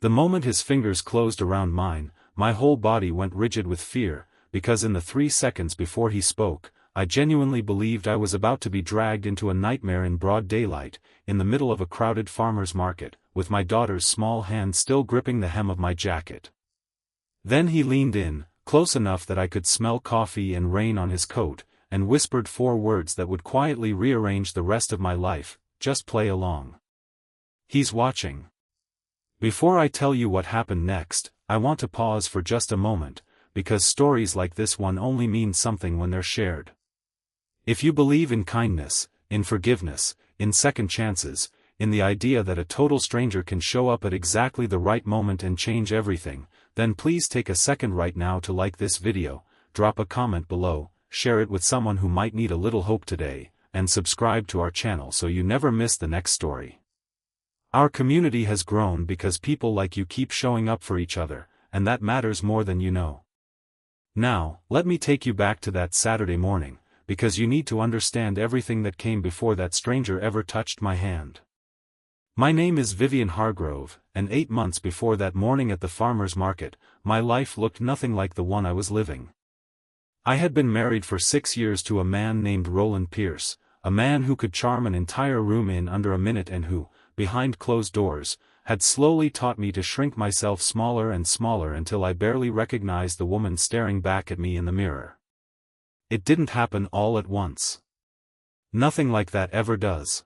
The moment his fingers closed around mine, my whole body went rigid with fear, because in the 3 seconds before he spoke, I genuinely believed I was about to be dragged into a nightmare in broad daylight, in the middle of a crowded farmer's market, with my daughter's small hand still gripping the hem of my jacket. Then he leaned in, close enough that I could smell coffee and rain on his coat, and whispered 4 words that would quietly rearrange the rest of my life: just play along. He's watching. Before I tell you what happened next, I want to pause for just a moment, because stories like this one only mean something when they're shared. If you believe in kindness, in forgiveness, in second chances, in the idea that a total stranger can show up at exactly the right moment and change everything, then please take a second right now to like this video, drop a comment below, share it with someone who might need a little hope today, and subscribe to our channel so you never miss the next story. Our community has grown because people like you keep showing up for each other, and that matters more than you know. Now, let me take you back to that Saturday morning, because you need to understand everything that came before that stranger ever touched my hand. My name is Vivian Hargrove, and 8 months before that morning at the farmer's market, my life looked nothing like the one I was living. I had been married for 6 years to a man named Roland Pierce, a man who could charm an entire room in under a minute and who, behind closed doors, had slowly taught me to shrink myself smaller and smaller until I barely recognized the woman staring back at me in the mirror. It didn't happen all at once. Nothing like that ever does.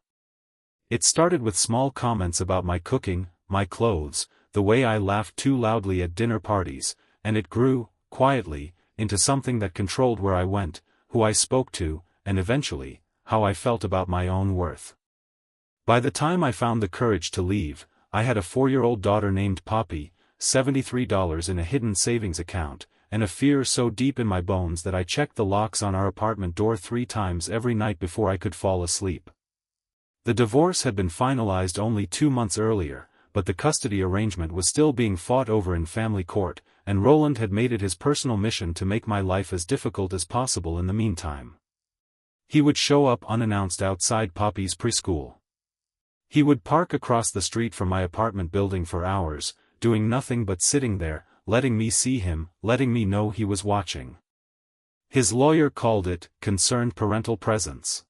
It started with small comments about my cooking, my clothes, the way I laughed too loudly at dinner parties, and it grew, quietly, into something that controlled where I went, who I spoke to, and eventually, how I felt about my own worth. By the time I found the courage to leave, I had a 4-year-old daughter named Poppy, $73 in a hidden savings account, and a fear so deep in my bones that I checked the locks on our apartment door 3 times every night before I could fall asleep. The divorce had been finalized only 2 months earlier, but the custody arrangement was still being fought over in family court, and Roland had made it his personal mission to make my life as difficult as possible in the meantime. He would show up unannounced outside Poppy's preschool. He would park across the street from my apartment building for hours, doing nothing but sitting there, letting me see him, letting me know he was watching. His lawyer called it concerned parental presence.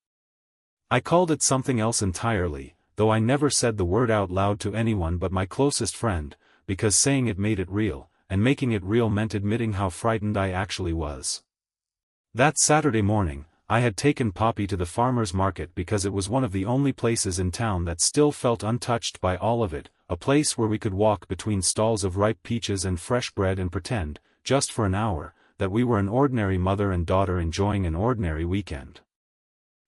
I called it something else entirely, though I never said the word out loud to anyone but my closest friend, because saying it made it real, and making it real meant admitting how frightened I actually was. That Saturday morning, I had taken Poppy to the farmer's market because it was one of the only places in town that still felt untouched by all of it, a place where we could walk between stalls of ripe peaches and fresh bread and pretend, just for an hour, that we were an ordinary mother and daughter enjoying an ordinary weekend.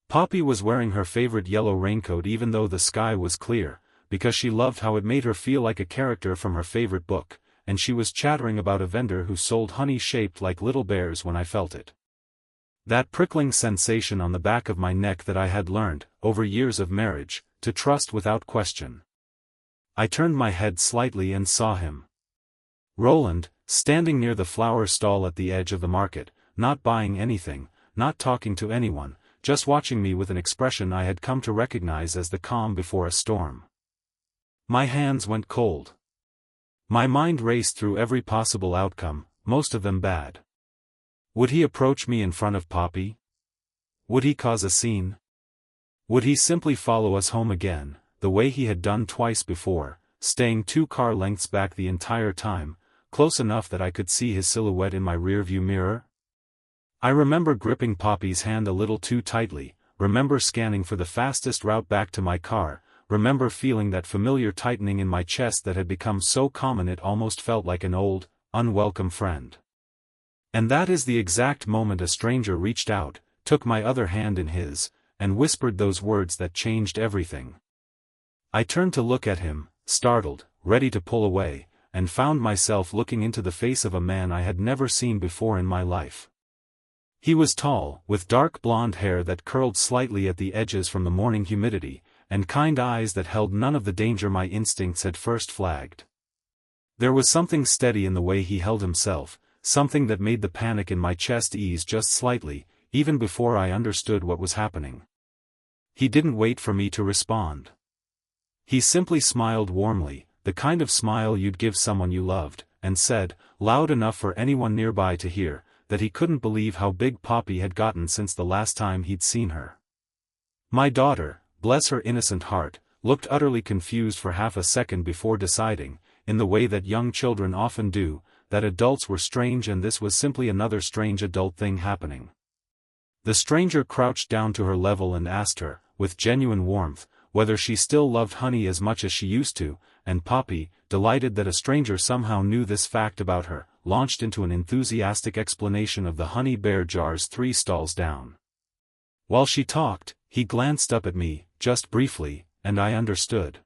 Poppy was wearing her favorite yellow raincoat even though the sky was clear, because she loved how it made her feel like a character from her favorite book, and she was chattering about a vendor who sold honey shaped like little bears when I felt it. That prickling sensation on the back of my neck that I had learned, over years of marriage, to trust without question. I turned my head slightly and saw him. Roland, standing near the flower stall at the edge of the market, not buying anything, not talking to anyone, just watching me with an expression I had come to recognize as the calm before a storm. My hands went cold. My mind raced through every possible outcome, most of them bad. Would he approach me in front of Poppy? Would he cause a scene? Would he simply follow us home again, the way he had done twice before, staying 2 car lengths back the entire time, close enough that I could see his silhouette in my rearview mirror? I remember gripping Poppy's hand a little too tightly, remember scanning for the fastest route back to my car, remember feeling that familiar tightening in my chest that had become so common it almost felt like an old, unwelcome friend. And that is the exact moment a stranger reached out, took my other hand in his, and whispered those words that changed everything. I turned to look at him, startled, ready to pull away, and found myself looking into the face of a man I had never seen before in my life. He was tall, with dark blonde hair that curled slightly at the edges from the morning humidity, and kind eyes that held none of the danger my instincts had first flagged. There was something steady in the way he held himself, something that made the panic in my chest ease just slightly, even before I understood what was happening. He didn't wait for me to respond. He simply smiled warmly, the kind of smile you'd give someone you loved, and said, loud enough for anyone nearby to hear, that he couldn't believe how big Poppy had gotten since the last time he'd seen her. My daughter, bless her innocent heart, looked utterly confused for half a second before deciding, in the way that young children often do, that adults were strange and this was simply another strange adult thing happening. The stranger crouched down to her level and asked her, with genuine warmth, whether she still loved Honey as much as she used to, and Poppy, delighted that a stranger somehow knew this fact about her, launched into an enthusiastic explanation of the honey bear jars 3 stalls down. While she talked, he glanced up at me, just briefly, and I understood.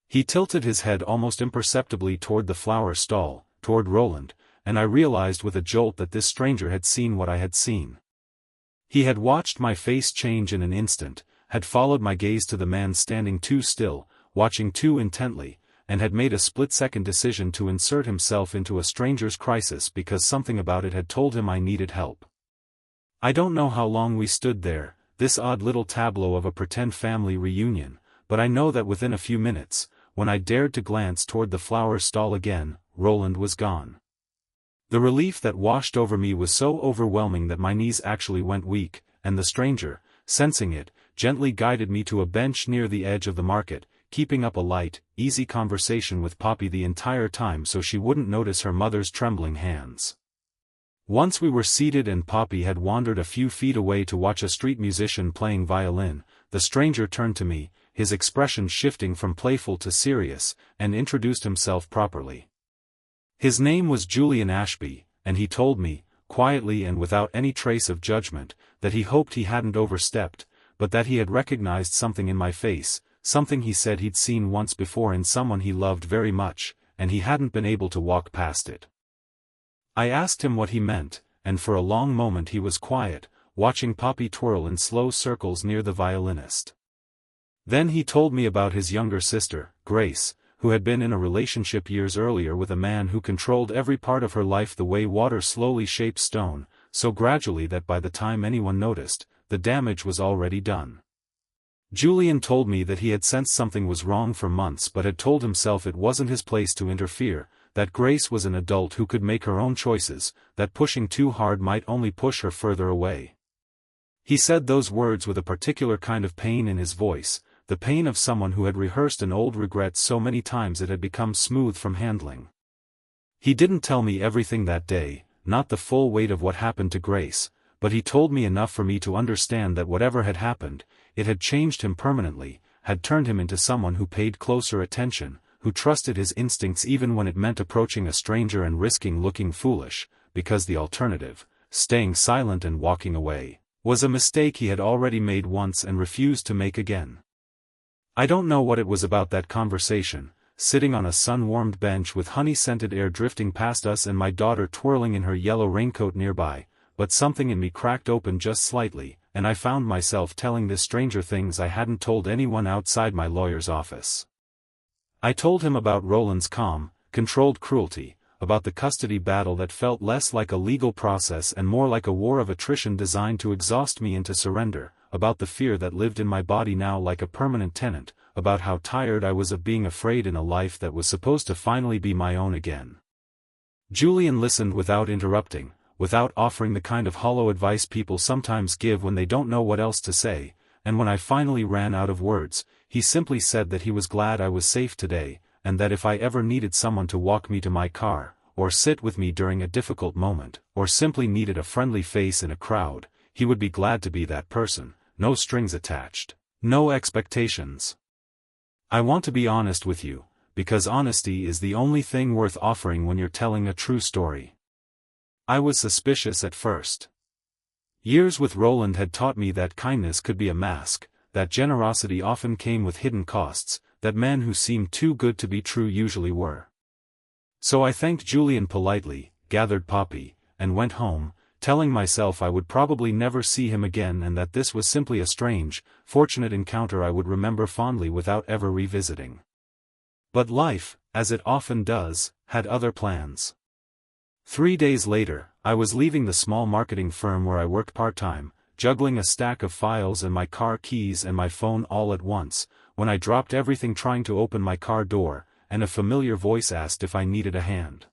He tilted his head almost imperceptibly toward the flower stall, toward Roland, and I realized with a jolt that this stranger had seen what I had seen. He had watched my face change in an instant, had followed my gaze to the man standing too still, watching too intently, and had made a split-second decision to insert himself into a stranger's crisis because something about it had told him I needed help. I don't know how long we stood there, this odd little tableau of a pretend family reunion, but I know that within a few minutes, when I dared to glance toward the flower stall again, Roland was gone. The relief that washed over me was so overwhelming that my knees actually went weak, and the stranger, sensing it, gently guided me to a bench near the edge of the market, keeping up a light, easy conversation with Poppy the entire time so she wouldn't notice her mother's trembling hands. Once we were seated and Poppy had wandered a few feet away to watch a street musician playing violin, the stranger turned to me, his expression shifting from playful to serious, and introduced himself properly. His name was Julian Ashby, and he told me, quietly and without any trace of judgment, that he hoped he hadn't overstepped, but that he had recognized something in my face, something he said he'd seen once before in someone he loved very much, and he hadn't been able to walk past it. I asked him what he meant, and for a long moment he was quiet, watching Poppy twirl in slow circles near the violinist. Then he told me about his younger sister, Grace, who had been in a relationship years earlier with a man who controlled every part of her life the way water slowly shapes stone, so gradually that by the time anyone noticed, the damage was already done. Julian told me that he had sensed something was wrong for months but had told himself it wasn't his place to interfere, that Grace was an adult who could make her own choices, that pushing too hard might only push her further away. He said those words with a particular kind of pain in his voice, the pain of someone who had rehearsed an old regret so many times it had become smooth from handling. He didn't tell me everything that day, not the full weight of what happened to Grace, but he told me enough for me to understand that whatever had happened, it had changed him permanently, had turned him into someone who paid closer attention, who trusted his instincts even when it meant approaching a stranger and risking looking foolish, because the alternative, staying silent and walking away, was a mistake he had already made once and refused to make again. I don't know what it was about that conversation, sitting on a sun-warmed bench with honey-scented air drifting past us and my daughter twirling in her yellow raincoat nearby, but something in me cracked open just slightly, and I found myself telling this stranger things I hadn't told anyone outside my lawyer's office. I told him about Roland's calm, controlled cruelty, about the custody battle that felt less like a legal process and more like a war of attrition designed to exhaust me into surrender, about the fear that lived in my body now like a permanent tenant, about how tired I was of being afraid in a life that was supposed to finally be my own again. Julian listened without interrupting, without offering the kind of hollow advice people sometimes give when they don't know what else to say, and when I finally ran out of words, he simply said that he was glad I was safe today, and that if I ever needed someone to walk me to my car, or sit with me during a difficult moment, or simply needed a friendly face in a crowd, he would be glad to be that person, no strings attached, no expectations. I want to be honest with you, because honesty is the only thing worth offering when you're telling a true story. I was suspicious at first. Years with Roland had taught me that kindness could be a mask, that generosity often came with hidden costs, that men who seemed too good to be true usually were. So I thanked Julian politely, gathered Poppy, and went home, telling myself I would probably never see him again and that this was simply a strange, fortunate encounter I would remember fondly without ever revisiting. But life, as it often does, had other plans. 3 days later, I was leaving the small marketing firm where I worked part-time, juggling a stack of files and my car keys and my phone all at once, when I dropped everything trying to open my car door, and a familiar voice asked if I needed a hand.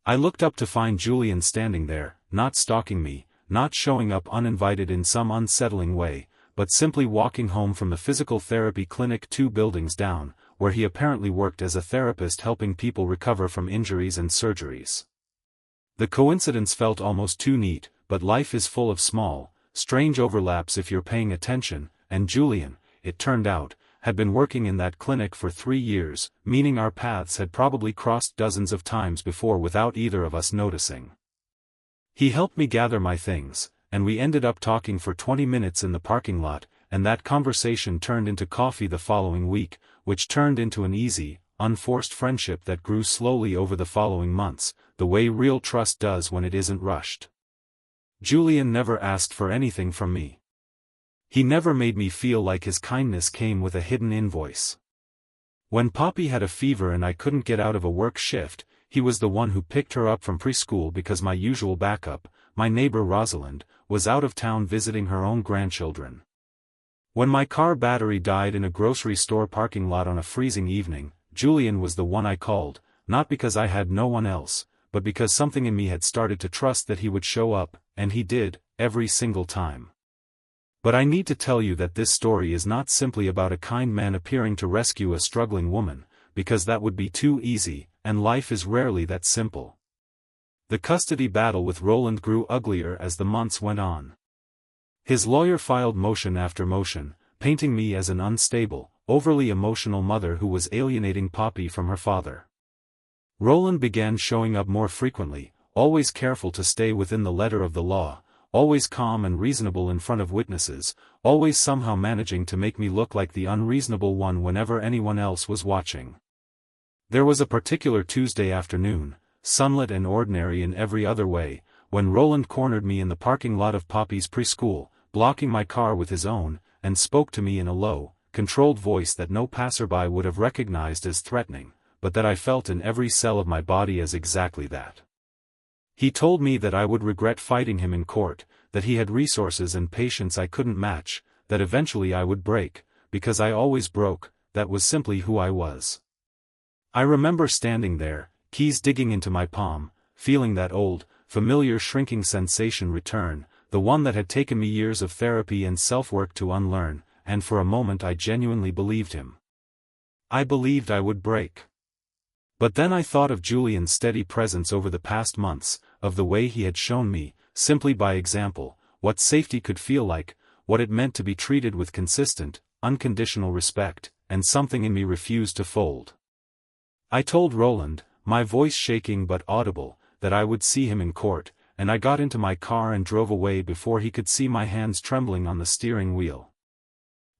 I looked up to find Julian standing there, not stalking me, not showing up uninvited in some unsettling way, but simply walking home from the physical therapy clinic 2 buildings down, where he apparently worked as a therapist helping people recover from injuries and surgeries. The coincidence felt almost too neat, but life is full of small, strange overlaps if you're paying attention, and Julian, it turned out, had been working in that clinic for 3 years, meaning our paths had probably crossed dozens of times before without either of us noticing. He helped me gather my things, and we ended up talking for 20 minutes in the parking lot, and that conversation turned into coffee the following week, which turned into an easy, unforced friendship that grew slowly over the following months, the way real trust does when it isn't rushed. Julian never asked for anything from me. He never made me feel like his kindness came with a hidden invoice. When Poppy had a fever and I couldn't get out of a work shift, he was the one who picked her up from preschool because my usual backup, my neighbor Rosalind, was out of town visiting her own grandchildren. When my car battery died in a grocery store parking lot on a freezing evening, Julian was the one I called, not because I had no one else, but because something in me had started to trust that he would show up, and he did, every single time. But I need to tell you that this story is not simply about a kind man appearing to rescue a struggling woman, because that would be too easy, and life is rarely that simple. The custody battle with Roland grew uglier as the months went on. His lawyer filed motion after motion, painting me as an unstable, overly emotional mother who was alienating Poppy from her father. Roland began showing up more frequently, always careful to stay within the letter of the law, always calm and reasonable in front of witnesses, always somehow managing to make me look like the unreasonable one whenever anyone else was watching. There was a particular Tuesday afternoon, sunlit and ordinary in every other way, when Roland cornered me in the parking lot of Poppy's preschool, blocking my car with his own, and spoke to me in a low, controlled voice that no passerby would have recognized as threatening, but that I felt in every cell of my body as exactly that. He told me that I would regret fighting him in court, that he had resources and patience I couldn't match, that eventually I would break, because I always broke, that was simply who I was. I remember standing there, keys digging into my palm, feeling that old, familiar shrinking sensation return, the one that had taken me years of therapy and self-work to unlearn, and for a moment I genuinely believed him. I believed I would break. But then I thought of Julian's steady presence over the past months, of the way he had shown me, simply by example, what safety could feel like, what it meant to be treated with consistent, unconditional respect, and something in me refused to fold. I told Roland, my voice shaking but audible, that I would see him in court, and I got into my car and drove away before he could see my hands trembling on the steering wheel.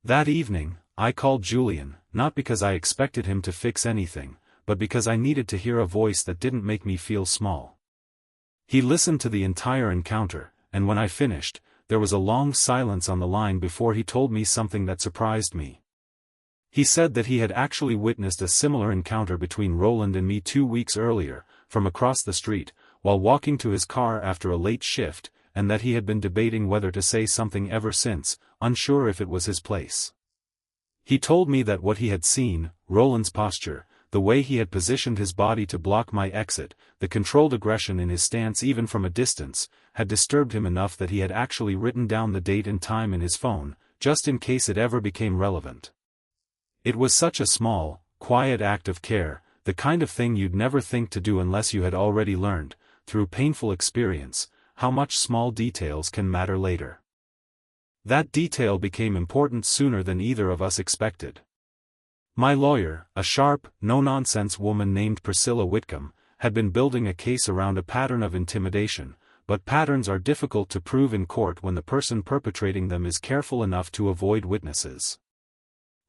That evening, I called Julian, not because I expected him to fix anything, but because I needed to hear a voice that didn't make me feel small. He listened to the entire encounter, and when I finished, there was a long silence on the line before he told me something that surprised me. He said that he had actually witnessed a similar encounter between Roland and me 2 weeks earlier, from across the street, while walking to his car after a late shift, and that he had been debating whether to say something ever since, unsure if it was his place. He told me that what he had seen, Roland's posture, the way he had positioned his body to block my exit, the controlled aggression in his stance even from a distance, had disturbed him enough that he had actually written down the date and time in his phone, just in case it ever became relevant. It was such a small, quiet act of care, the kind of thing you'd never think to do unless you had already learned, through painful experience, how much small details can matter later. That detail became important sooner than either of us expected. My lawyer, a sharp, no-nonsense woman named Priscilla Whitcomb, had been building a case around a pattern of intimidation, but patterns are difficult to prove in court when the person perpetrating them is careful enough to avoid witnesses.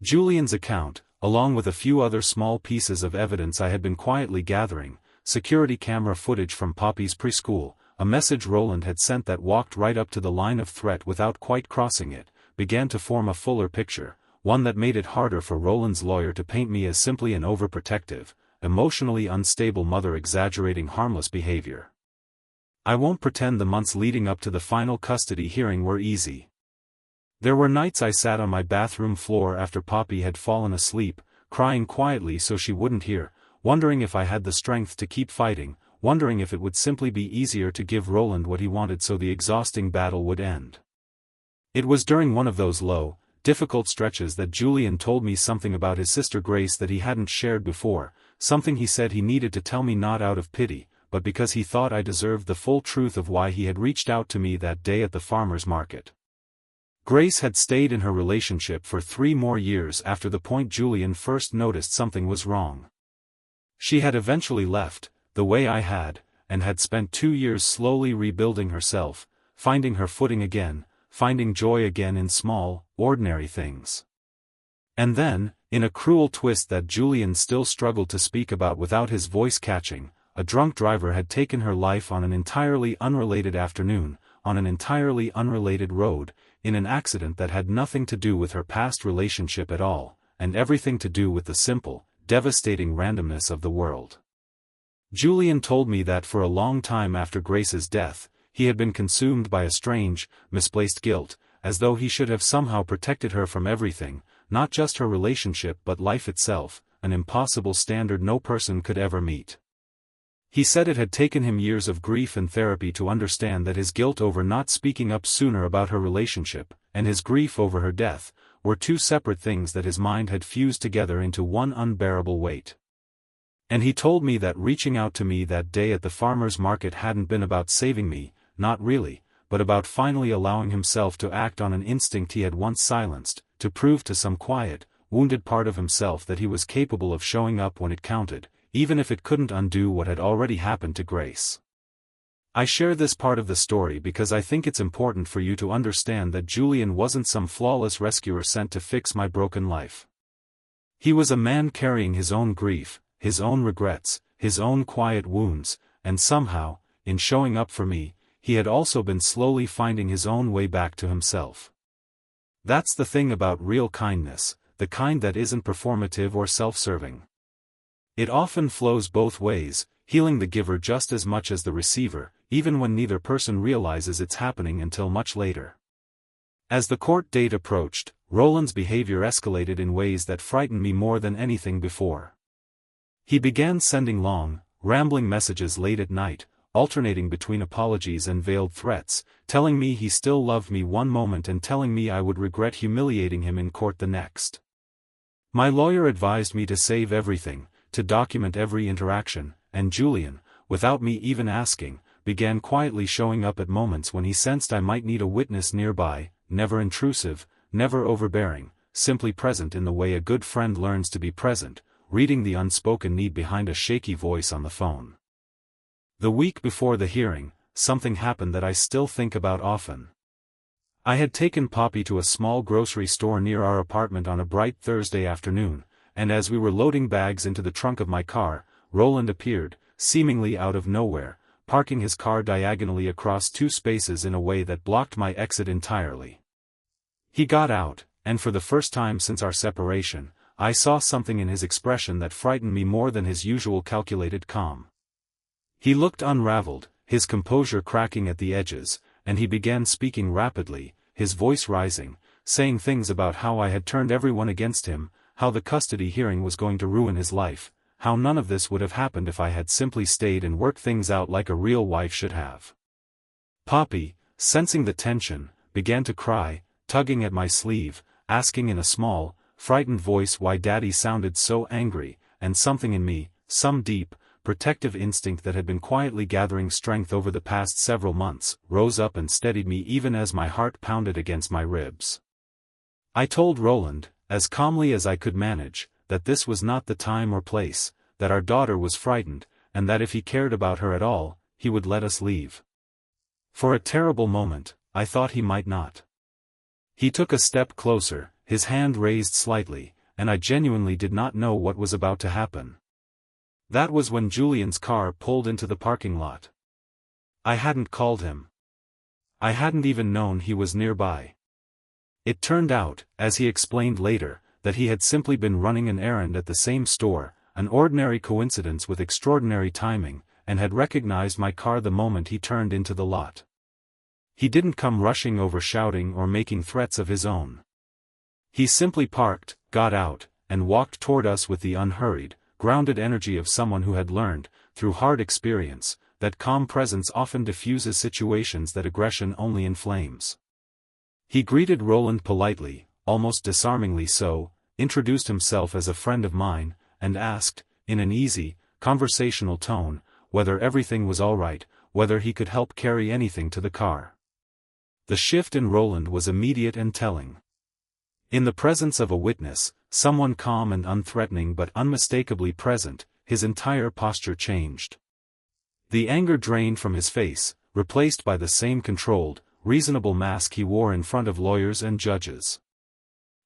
Julian's account, along with a few other small pieces of evidence I had been quietly gathering, security camera footage from Poppy's preschool, a message Roland had sent that walked right up to the line of threat without quite crossing it, began to form a fuller picture, one that made it harder for Roland's lawyer to paint me as simply an overprotective, emotionally unstable mother exaggerating harmless behavior. I won't pretend the months leading up to the final custody hearing were easy. There were nights I sat on my bathroom floor after Poppy had fallen asleep, crying quietly so she wouldn't hear, wondering if I had the strength to keep fighting, wondering if it would simply be easier to give Roland what he wanted so the exhausting battle would end. It was during one of those low, difficult stretches that Julian told me something about his sister Grace that he hadn't shared before, something he said he needed to tell me not out of pity, but because he thought I deserved the full truth of why he had reached out to me that day at the farmer's market. Grace had stayed in her relationship for 3 more years after the point Julian first noticed something was wrong. She had eventually left, the way I had, and had spent 2 years slowly rebuilding herself, finding her footing again, finding joy again in small, ordinary things. And then, in a cruel twist that Julian still struggled to speak about without his voice catching, a drunk driver had taken her life on an entirely unrelated afternoon, on an entirely unrelated road, in an accident that had nothing to do with her past relationship at all, and everything to do with the simple, devastating randomness of the world. Julian told me that for a long time after Grace's death, he had been consumed by a strange, misplaced guilt, as though he should have somehow protected her from everything, not just her relationship but life itself, an impossible standard no person could ever meet. He said it had taken him years of grief and therapy to understand that his guilt over not speaking up sooner about her relationship, and his grief over her death, were 2 separate things that his mind had fused together into one unbearable weight. And he told me that reaching out to me that day at the farmer's market hadn't been about saving me, not really, but about finally allowing himself to act on an instinct he had once silenced, to prove to some quiet, wounded part of himself that he was capable of showing up when it counted, even if it couldn't undo what had already happened to Grace. I share this part of the story because I think it's important for you to understand that Julian wasn't some flawless rescuer sent to fix my broken life. He was a man carrying his own grief, his own regrets, his own quiet wounds, and somehow, in showing up for me, he had also been slowly finding his own way back to himself. That's the thing about real kindness, the kind that isn't performative or self-serving. It often flows both ways, healing the giver just as much as the receiver, even when neither person realizes it's happening until much later. As the court date approached, Roland's behavior escalated in ways that frightened me more than anything before. He began sending long, rambling messages late at night, alternating between apologies and veiled threats, telling me he still loved me one moment and telling me I would regret humiliating him in court the next. My lawyer advised me to save everything, to document every interaction, and Julian, without me even asking, began quietly showing up at moments when he sensed I might need a witness nearby, never intrusive, never overbearing, simply present in the way a good friend learns to be present, reading the unspoken need behind a shaky voice on the phone. The week before the hearing, something happened that I still think about often. I had taken Poppy to a small grocery store near our apartment on a bright Thursday afternoon, and as we were loading bags into the trunk of my car, Roland appeared, seemingly out of nowhere, parking his car diagonally across 2 spaces in a way that blocked my exit entirely. He got out, and for the first time since our separation, I saw something in his expression that frightened me more than his usual calculated calm. He looked unraveled, his composure cracking at the edges, and he began speaking rapidly, his voice rising, saying things about how I had turned everyone against him, how the custody hearing was going to ruin his life, how none of this would have happened if I had simply stayed and worked things out like a real wife should have. Poppy, sensing the tension, began to cry, tugging at my sleeve, asking in a small, frightened voice why Daddy sounded so angry, and something in me, some deep, protective instinct that had been quietly gathering strength over the past several months, rose up and steadied me even as my heart pounded against my ribs. I told Roland, as calmly as I could manage, that this was not the time or place, that our daughter was frightened, and that if he cared about her at all, he would let us leave. For a terrible moment, I thought he might not. He took a step closer, his hand raised slightly, and I genuinely did not know what was about to happen. That was when Julian's car pulled into the parking lot. I hadn't called him. I hadn't even known he was nearby. It turned out, as he explained later, that he had simply been running an errand at the same store, an ordinary coincidence with extraordinary timing, and had recognized my car the moment he turned into the lot. He didn't come rushing over shouting or making threats of his own. He simply parked, got out, and walked toward us with the unhurried, grounded energy of someone who had learned, through hard experience, that calm presence often diffuses situations that aggression only inflames. He greeted Roland politely, almost disarmingly so, introduced himself as a friend of mine, and asked, in an easy, conversational tone, whether everything was all right, whether he could help carry anything to the car. The shift in Roland was immediate and telling. In the presence of a witness, someone calm and unthreatening but unmistakably present, his entire posture changed. The anger drained from his face, replaced by the same controlled, reasonable mask he wore in front of lawyers and judges.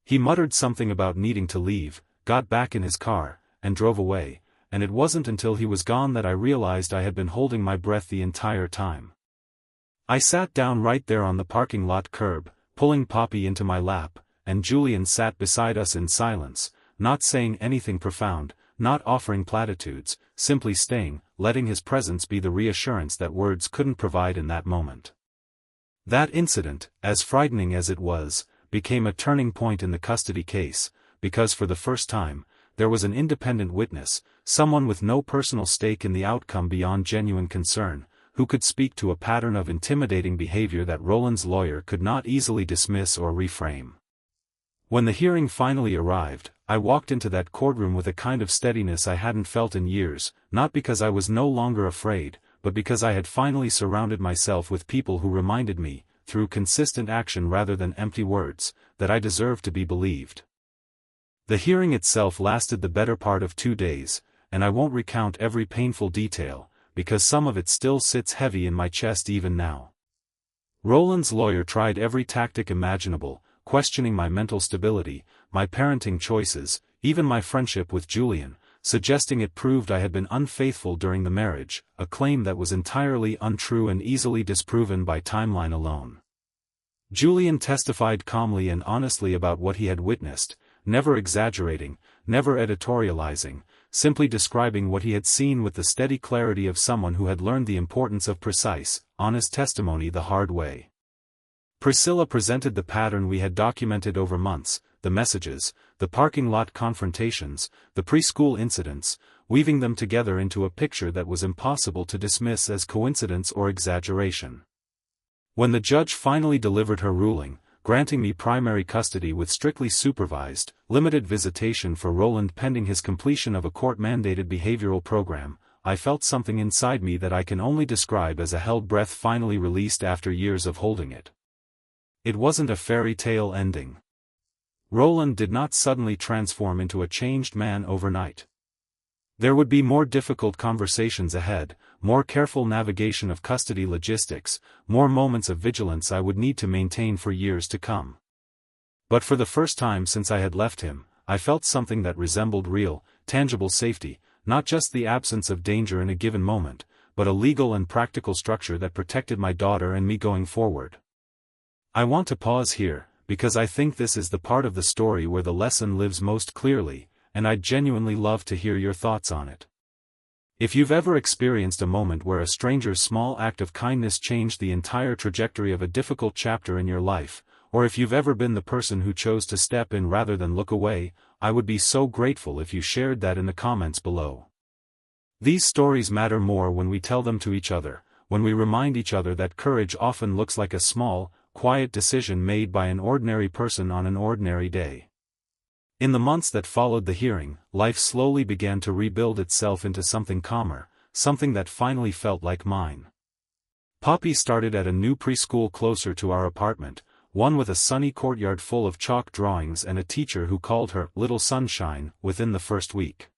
He muttered something about needing to leave, got back in his car, and drove away, and it wasn't until he was gone that I realized I had been holding my breath the entire time. I sat down right there on the parking lot curb, pulling Poppy into my lap, and Julian sat beside us in silence, not saying anything profound, not offering platitudes, simply staying, letting his presence be the reassurance that words couldn't provide in that moment. That incident, as frightening as it was, became a turning point in the custody case, because for the first time, there was an independent witness, someone with no personal stake in the outcome beyond genuine concern, who could speak to a pattern of intimidating behavior that Roland's lawyer could not easily dismiss or reframe. When the hearing finally arrived, I walked into that courtroom with a kind of steadiness I hadn't felt in years, not because I was no longer afraid, but because I had finally surrounded myself with people who reminded me, through consistent action rather than empty words, that I deserved to be believed. The hearing itself lasted the better part of 2 days, and I won't recount every painful detail, because some of it still sits heavy in my chest even now. Roland's lawyer tried every tactic imaginable, questioning my mental stability, my parenting choices, even my friendship with Julian, suggesting it proved I had been unfaithful during the marriage, a claim that was entirely untrue and easily disproven by timeline alone. Julian testified calmly and honestly about what he had witnessed, never exaggerating, never editorializing, simply describing what he had seen with the steady clarity of someone who had learned the importance of precise, honest testimony the hard way. Priscilla presented the pattern we had documented over months, the messages, the parking lot confrontations, the preschool incidents, weaving them together into a picture that was impossible to dismiss as coincidence or exaggeration. When the judge finally delivered her ruling, granting me primary custody with strictly supervised, limited visitation for Roland pending his completion of a court-mandated behavioral program, I felt something inside me that I can only describe as a held breath finally released after years of holding it. It wasn't a fairy tale ending. Roland did not suddenly transform into a changed man overnight. There would be more difficult conversations ahead, more careful navigation of custody logistics, more moments of vigilance I would need to maintain for years to come. But for the first time since I had left him, I felt something that resembled real, tangible safety, not just the absence of danger in a given moment, but a legal and practical structure that protected my daughter and me going forward. I want to pause here, because I think this is the part of the story where the lesson lives most clearly, and I'd genuinely love to hear your thoughts on it. If you've ever experienced a moment where a stranger's small act of kindness changed the entire trajectory of a difficult chapter in your life, or if you've ever been the person who chose to step in rather than look away, I would be so grateful if you shared that in the comments below. These stories matter more when we tell them to each other, when we remind each other that courage often looks like a small, quiet decision made by an ordinary person on an ordinary day. In the months that followed the hearing, life slowly began to rebuild itself into something calmer, something that finally felt like mine. Poppy started at a new preschool closer to our apartment, one with a sunny courtyard full of chalk drawings and a teacher who called her Little Sunshine within the first week.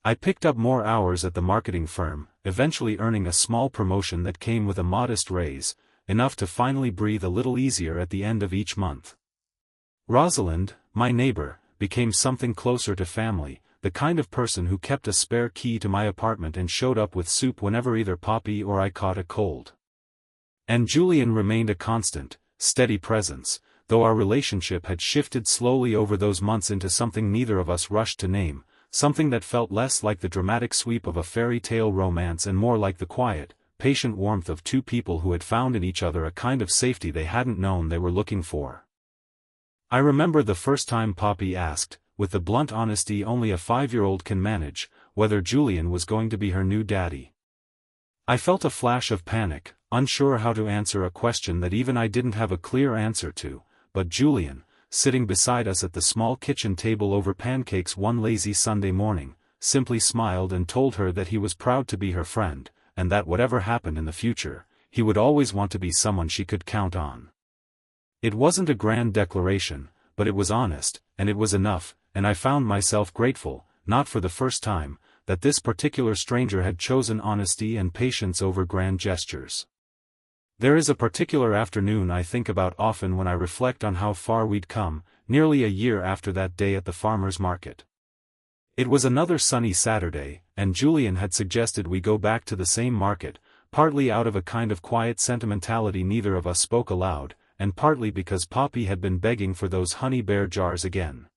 I picked up more hours at the marketing firm, eventually earning a small promotion that came with a modest raise, enough to finally breathe a little easier at the end of each month. Rosalind, my neighbor, became something closer to family, the kind of person who kept a spare key to my apartment and showed up with soup whenever either Poppy or I caught a cold. And Julian remained a constant, steady presence, though our relationship had shifted slowly over those months into something neither of us rushed to name, something that felt less like the dramatic sweep of a fairy tale romance and more like the quiet, patient warmth of two people who had found in each other a kind of safety they hadn't known they were looking for. I remember the first time Poppy asked, with the blunt honesty only a 5-year-old can manage, whether Julian was going to be her new daddy. I felt a flash of panic, unsure how to answer a question that even I didn't have a clear answer to, but Julian, sitting beside us at the small kitchen table over pancakes one lazy Sunday morning, simply smiled and told her that he was proud to be her friend, and that whatever happened in the future, he would always want to be someone she could count on. It wasn't a grand declaration, but it was honest, and it was enough, and I found myself grateful, not for the first time, that this particular stranger had chosen honesty and patience over grand gestures. There is a particular afternoon I think about often when I reflect on how far we'd come, nearly a year after that day at the farmer's market. It was another sunny Saturday, and Julian had suggested we go back to the same market, partly out of a kind of quiet sentimentality neither of us spoke aloud, and partly because Poppy had been begging for those honey bear jars again.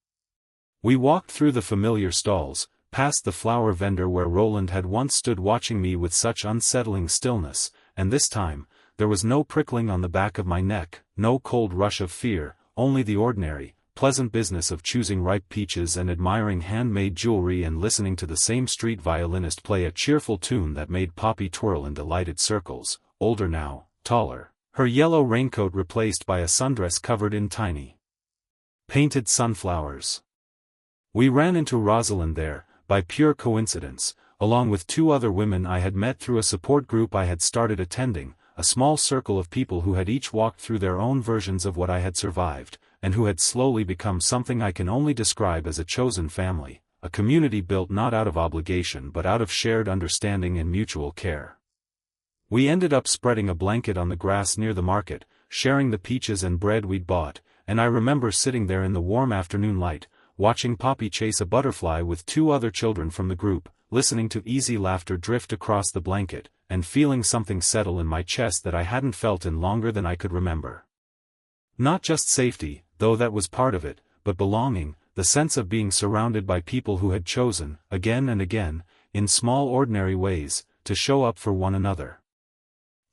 We walked through the familiar stalls, past the flower vendor where Roland had once stood watching me with such unsettling stillness, and this time, there was no prickling on the back of my neck, no cold rush of fear, only the ordinary, pleasant business of choosing ripe peaches and admiring handmade jewelry and listening to the same street violinist play a cheerful tune that made Poppy twirl in delighted circles, older now, taller, her yellow raincoat replaced by a sundress covered in tiny painted sunflowers. We ran into Rosalind there, by pure coincidence, along with 2 other women I had met through a support group I had started attending, a small circle of people who had each walked through their own versions of what I had survived, and who had slowly become something I can only describe as a chosen family, a community built not out of obligation but out of shared understanding and mutual care. We ended up spreading a blanket on the grass near the market, sharing the peaches and bread we'd bought, and I remember sitting there in the warm afternoon light, watching Poppy chase a butterfly with 2 other children from the group, listening to easy laughter drift across the blanket, and feeling something settle in my chest that I hadn't felt in longer than I could remember. Not just safety, though that was part of it, but belonging, the sense of being surrounded by people who had chosen, again and again, in small ordinary ways, to show up for one another.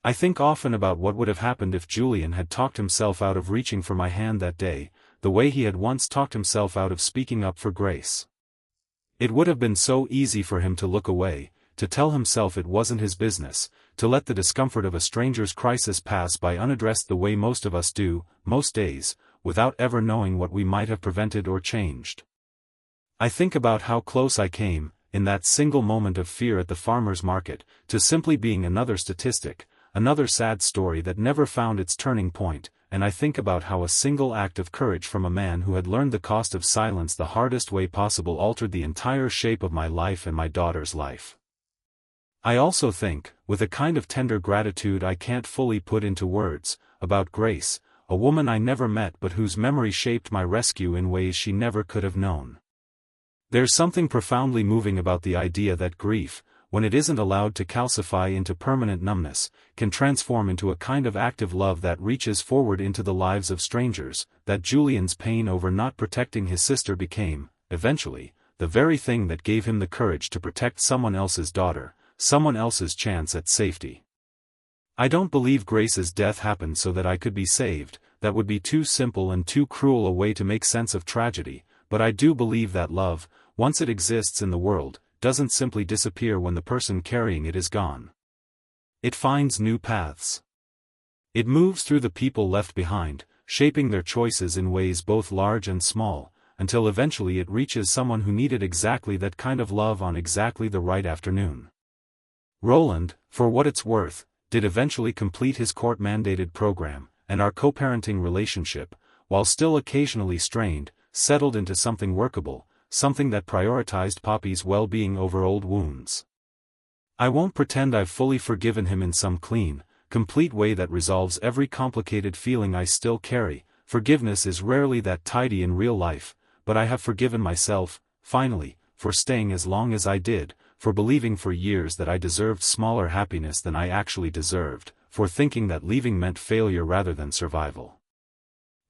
I think often about what would have happened if Julian had talked himself out of reaching for my hand that day, the way he had once talked himself out of speaking up for Grace. It would have been so easy for him to look away, to tell himself it wasn't his business, to let the discomfort of a stranger's crisis pass by unaddressed the way most of us do, most days, without ever knowing what we might have prevented or changed. I think about how close I came, in that single moment of fear at the farmer's market, to simply being another statistic, another sad story that never found its turning point, and I think about how a single act of courage from a man who had learned the cost of silence the hardest way possible altered the entire shape of my life and my daughter's life. I also think, with a kind of tender gratitude I can't fully put into words, about Grace, a woman I never met but whose memory shaped my rescue in ways she never could have known. There's something profoundly moving about the idea that grief, when it isn't allowed to calcify into permanent numbness, can transform into a kind of active love that reaches forward into the lives of strangers, that Julian's pain over not protecting his sister became, eventually, the very thing that gave him the courage to protect someone else's daughter, someone else's chance at safety. I don't believe Grace's death happened so that I could be saved, that would be too simple and too cruel a way to make sense of tragedy, but I do believe that love, once it exists in the world, doesn't simply disappear when the person carrying it is gone. It finds new paths. It moves through the people left behind, shaping their choices in ways both large and small, until eventually it reaches someone who needed exactly that kind of love on exactly the right afternoon. Roland, for what it's worth, did eventually complete his court-mandated program, and our co-parenting relationship, while still occasionally strained, settled into something workable, something that prioritized Poppy's well-being over old wounds. I won't pretend I've fully forgiven him in some clean, complete way that resolves every complicated feeling I still carry. Forgiveness is rarely that tidy in real life, but I have forgiven myself, finally, for staying as long as I did, for believing for years that I deserved smaller happiness than I actually deserved, for thinking that leaving meant failure rather than survival.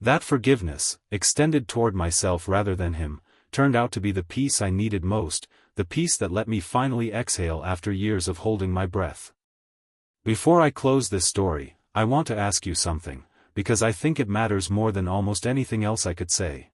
That forgiveness, extended toward myself rather than him, turned out to be the peace I needed most, the peace that let me finally exhale after years of holding my breath. Before I close this story, I want to ask you something, because I think it matters more than almost anything else I could say.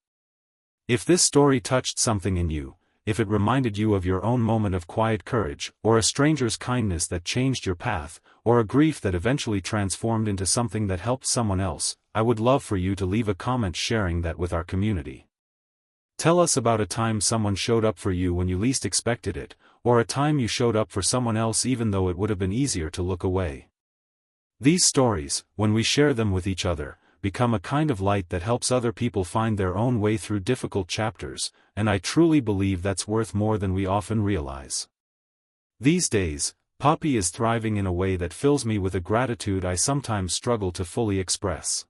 If this story touched something in you, if it reminded you of your own moment of quiet courage, or a stranger's kindness that changed your path, or a grief that eventually transformed into something that helped someone else, I would love for you to leave a comment sharing that with our community. Tell us about a time someone showed up for you when you least expected it, or a time you showed up for someone else even though it would have been easier to look away. These stories, when we share them with each other, become a kind of light that helps other people find their own way through difficult chapters, and I truly believe that's worth more than we often realize. These days, Poppy is thriving in a way that fills me with a gratitude I sometimes struggle to fully express.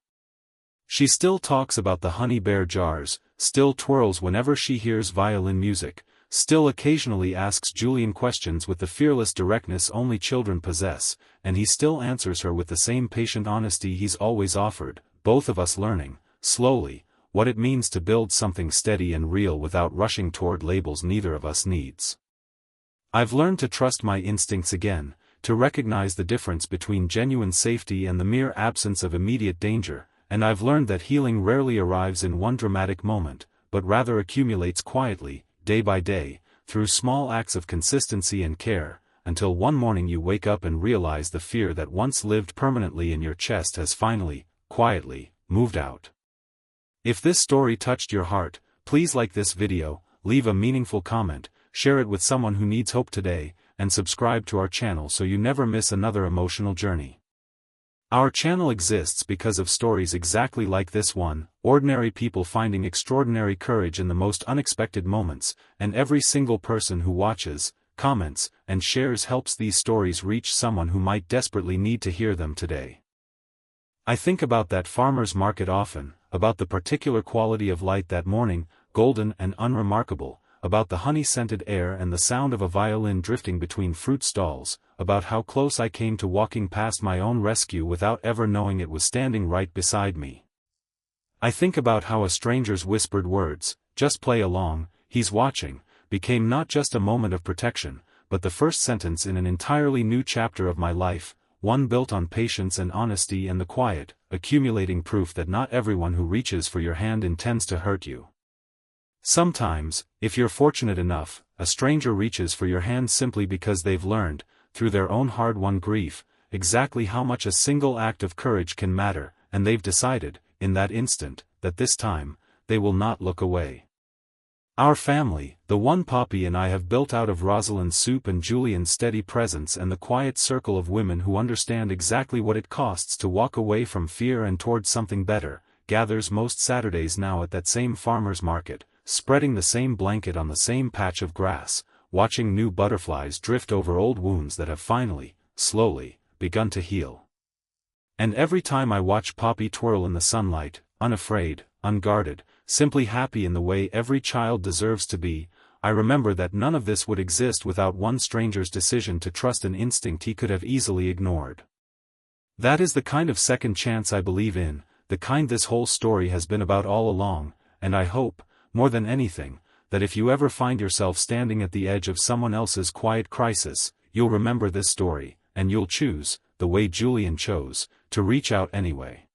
She still talks about the honey bear jars, still twirls whenever she hears violin music, still occasionally asks Julian questions with the fearless directness only children possess, and he still answers her with the same patient honesty he's always offered, both of us learning, slowly, what it means to build something steady and real without rushing toward labels neither of us needs. I've learned to trust my instincts again, to recognize the difference between genuine safety and the mere absence of immediate danger, and I've learned that healing rarely arrives in one dramatic moment, but rather accumulates quietly, day by day, through small acts of consistency and care, until one morning you wake up and realize the fear that once lived permanently in your chest has finally, quietly, moved out. If this story touched your heart, please like this video, leave a meaningful comment, share it with someone who needs hope today, and subscribe to our channel so you never miss another emotional journey. Our channel exists because of stories exactly like this one, ordinary people finding extraordinary courage in the most unexpected moments, and every single person who watches, comments, and shares helps these stories reach someone who might desperately need to hear them today. I think about that farmer's market often, about the particular quality of light that morning, golden and unremarkable, about the honey-scented air and the sound of a violin drifting between fruit stalls, about how close I came to walking past my own rescue without ever knowing it was standing right beside me. I think about how a stranger's whispered words, "Just play along, he's watching," became not just a moment of protection, but the first sentence in an entirely new chapter of my life, one built on patience and honesty and the quiet, accumulating proof that not everyone who reaches for your hand intends to hurt you. Sometimes, if you're fortunate enough, a stranger reaches for your hand simply because they've learned, through their own hard-won grief, exactly how much a single act of courage can matter, and they've decided, in that instant, that this time, they will not look away. Our family, the one Poppy and I have built out of Rosalind's soup and Julian's steady presence and the quiet circle of women who understand exactly what it costs to walk away from fear and towards something better, gathers most Saturdays now at that same farmer's market, spreading the same blanket on the same patch of grass, watching new butterflies drift over old wounds that have finally, slowly, begun to heal. And every time I watch Poppy twirl in the sunlight, unafraid, unguarded, simply happy in the way every child deserves to be, I remember that none of this would exist without one stranger's decision to trust an instinct he could have easily ignored. That is the kind of second chance I believe in, the kind this whole story has been about all along, and I hope, more than anything, that if you ever find yourself standing at the edge of someone else's quiet crisis, you'll remember this story, and you'll choose, the way Julian chose, to reach out anyway.